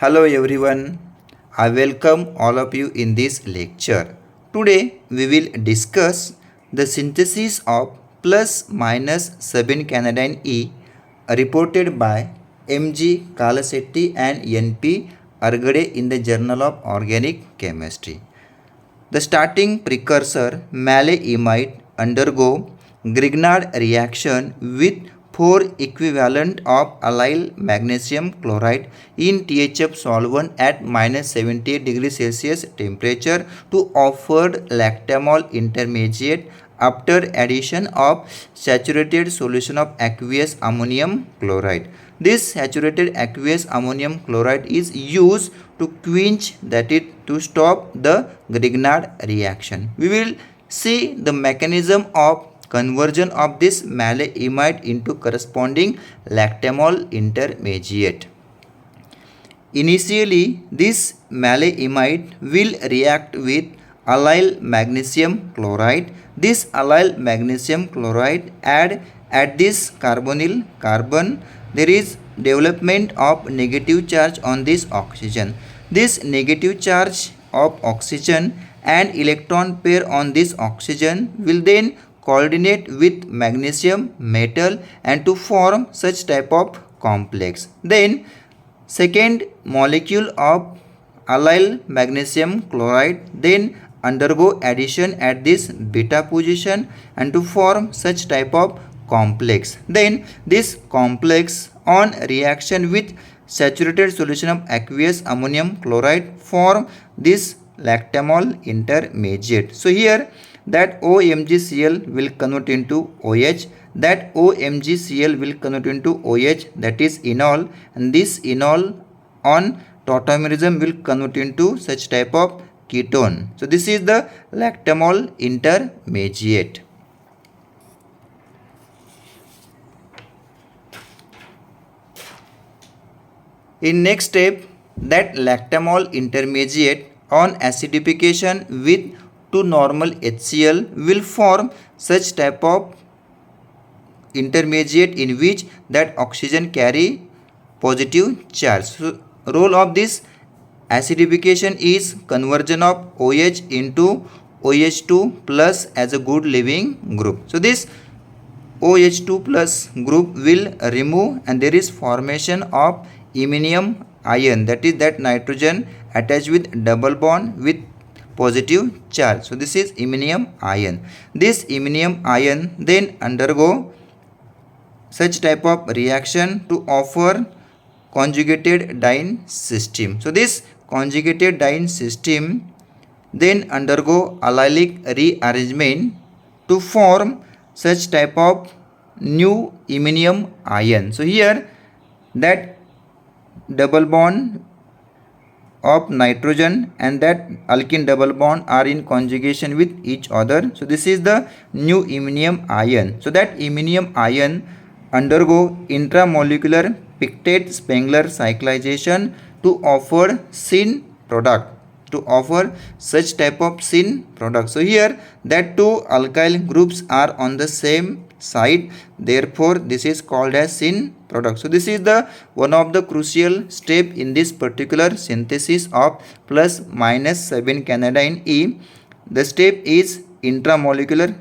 Hello everyone. I welcome all of you in this lecture. Today we will discuss the synthesis of plus minus 7-cannadine E reported by M.G. Kalasetti and N.P. Argade in the Journal of Organic Chemistry. The starting precursor maleimide undergo Grignard reaction with 4 equivalent of allyl magnesium chloride in THF solvent at minus 78 degrees Celsius temperature to offered lactamol intermediate after addition of saturated solution of aqueous ammonium chloride. This saturated aqueous ammonium chloride is used to quench, that is to stop the Grignard reaction. We will see the mechanism of conversion of this maleimide into corresponding lactamol intermediate. Initially, this maleimide will react with allyl magnesium chloride. This allyl magnesium chloride at this carbonyl carbon. There is development of negative charge on this oxygen. This negative charge of oxygen and electron pair on this oxygen will then coordinate with magnesium metal and to form such type of complex. Then second molecule of allyl magnesium chloride then undergo addition at this beta position and to form such type of complex. Then this complex on reaction with saturated solution of aqueous ammonium chloride form this lactamol intermediate. So here that OMgCl will convert into OH, that OMgCl will convert into OH, that is enol, and this enol on tautomerism will convert into such type of ketone. So this is the lactamol intermediate. In next step, that lactamol intermediate on acidification with 2 normal HCl will form such type of intermediate in which that oxygen carry positive charge. So role of this acidification is conversion of OH into OH2 plus as a good leaving group. So this OH2 plus group will remove and there is formation of iminium ion, that is that nitrogen attached with double bond with positive charge. So this is iminium ion. This iminium ion then undergo such type of reaction to offer conjugated diene system. So this conjugated diene system then undergo allylic rearrangement to form such type of new iminium ion. So here that double bond of nitrogen and that alkene double bond are in conjugation with each other. So this is the new iminium ion. So that iminium ion undergo intramolecular pictet Spengler cyclization to offer syn product, to offer such type of syn product. So here that 2 alkyl groups are on the same side, therefore this is called as syn product. So this is the one of the crucial step in this particular synthesis of plus minus 7-cannadine E. The step is intramolecular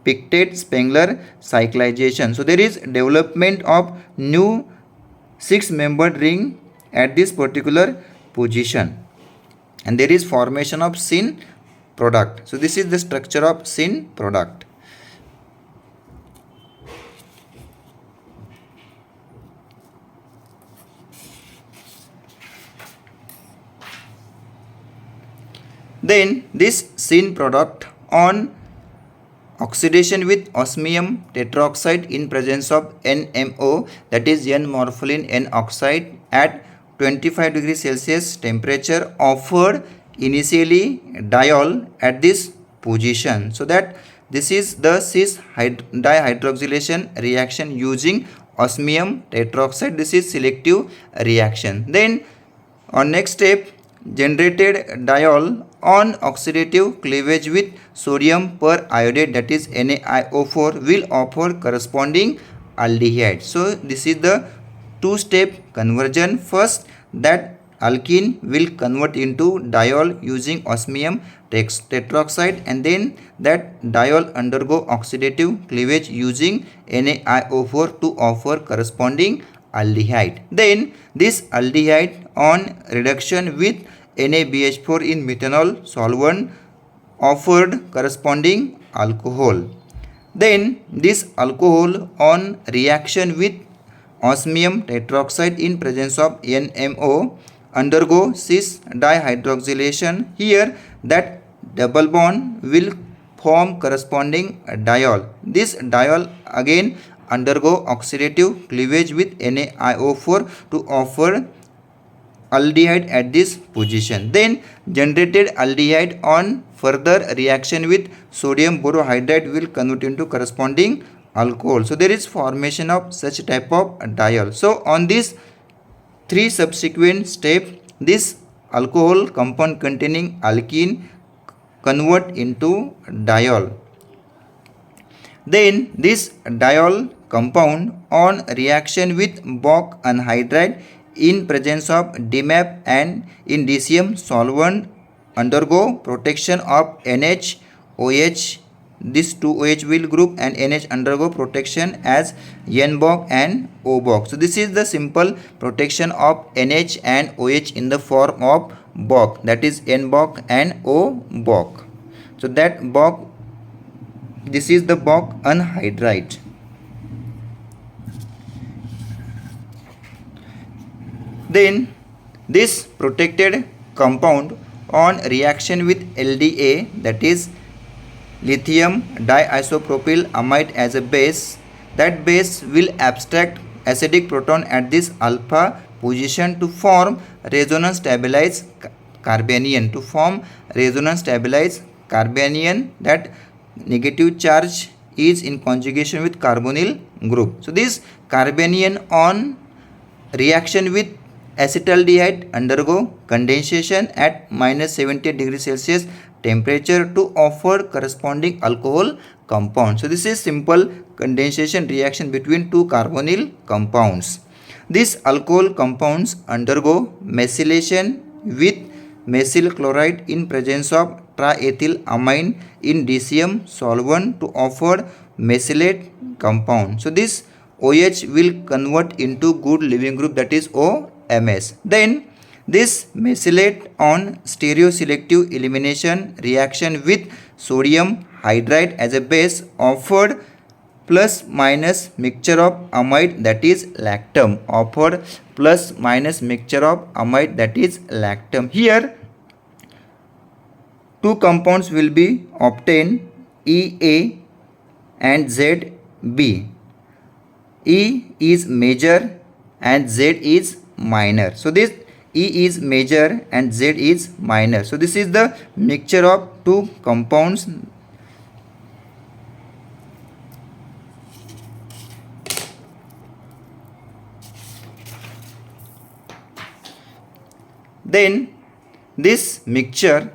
pictet Spengler cyclization. So there is development of new 6-membered ring at this particular position and there is formation of syn product. So this is the structure of syn product. Then this syn product on oxidation with osmium tetroxide in presence of NMO, that is N-morpholine N oxide at 25 degrees Celsius temperature offered initially diol at this position. So that this is the cis dihydroxylation reaction using osmium tetroxide. This is selective reaction. Then on next step, generated diol on oxidative cleavage with sodium periodate, that is NaIO4, will offer corresponding aldehyde. So this is the 2-step conversion. First, that alkene will convert into diol using osmium tetroxide, and then that diol undergo oxidative cleavage using NaIO4 to offer corresponding aldehyde. Then this aldehyde on reduction with NaBH4 in methanol solvent offered corresponding alcohol. Then this alcohol on reaction with osmium tetroxide in presence of NMO undergo cis dihydroxylation. Here that double bond will form corresponding diol. This diol again undergo oxidative cleavage with NaIO4 to offer aldehyde at this position. Then generated aldehyde on further reaction with sodium borohydride will convert into corresponding alcohol. So there is formation of such type of diol. So on this three subsequent step, this alcohol compound containing alkene convert into diol. Then this diol compound on reaction with Bock anhydride in presence of DMAP and in DCM solvent undergo protection of NH, OH, this 2OH will group, and NH undergo protection as N-Bock and O-Bock. So this is the simple protection of NH and OH in the form of Bock, that is N-Bock and O-Bock. So that Bock, this is the Bock anhydride. Then this protected compound on reaction with LDA, that is lithium diisopropyl amide as a base, that base will abstract acidic proton at this alpha position to form resonance stabilized carbanion. That negative charge is in conjugation with carbonyl group. So this carbanion on reaction with acetaldehyde undergo condensation at -70 degrees Celsius temperature to offer corresponding alcohol compound. So this is simple condensation reaction between two carbonyl compounds. These alcohol compounds undergo methylation with methyl chloride in presence of triethylamine in DCM solvent to offer methylate compound. So this OH will convert into good leaving group, that is OMS. Then this methylate on stereoselective elimination reaction with sodium hydride as a base offered plus minus mixture of amide, that is lactam. Here two compounds will be obtained, EA and ZB. E is major and Z is minor. So this E is major and Z is minor. So this is the mixture of two compounds. Then this mixture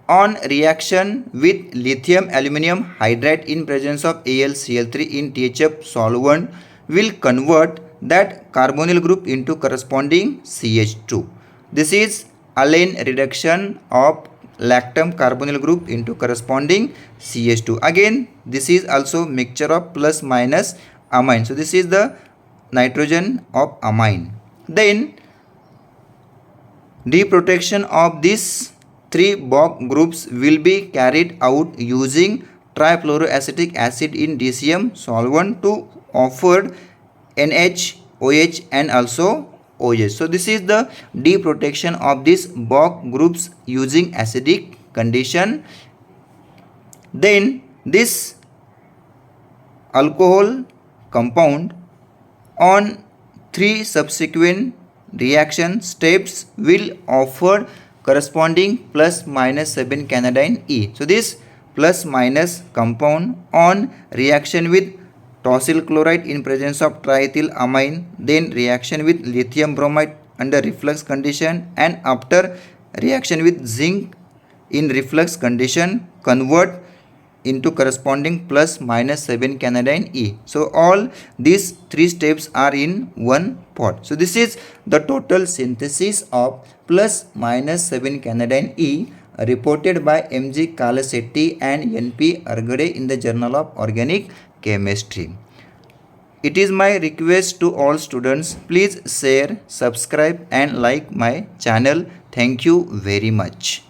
on reaction with lithium aluminum hydride in presence of AlCl3 in THF solvent will convert that carbonyl group into corresponding CH2. This is alane reduction of lactam carbonyl group into corresponding CH2. Again this is also mixture of plus minus amine. So this is the nitrogen of amine. Then deprotection of these three Bock groups will be carried out using trifluoroacetic acid in DCM solvent to offer NH, OH and also OH. So this is the deprotection of these Bock groups using acidic condition. Then this alcohol compound on three subsequent reaction steps will offer corresponding plus minus 7 canadiene E. So this plus minus compound on reaction with tosyl chloride in presence of triethylamine, then reaction with lithium bromide under reflux condition, and after reaction with zinc in reflux condition convert into corresponding plus minus 7 cyanidine E. So all these 3 steps are in one pot. So this is the total synthesis of plus minus 7 cyanidine E reported by M.G. Kalasetti and N.P. Argade in the Journal of Organic Chemistry. It is my request to all students, please share, subscribe and like my channel. Thank you very much.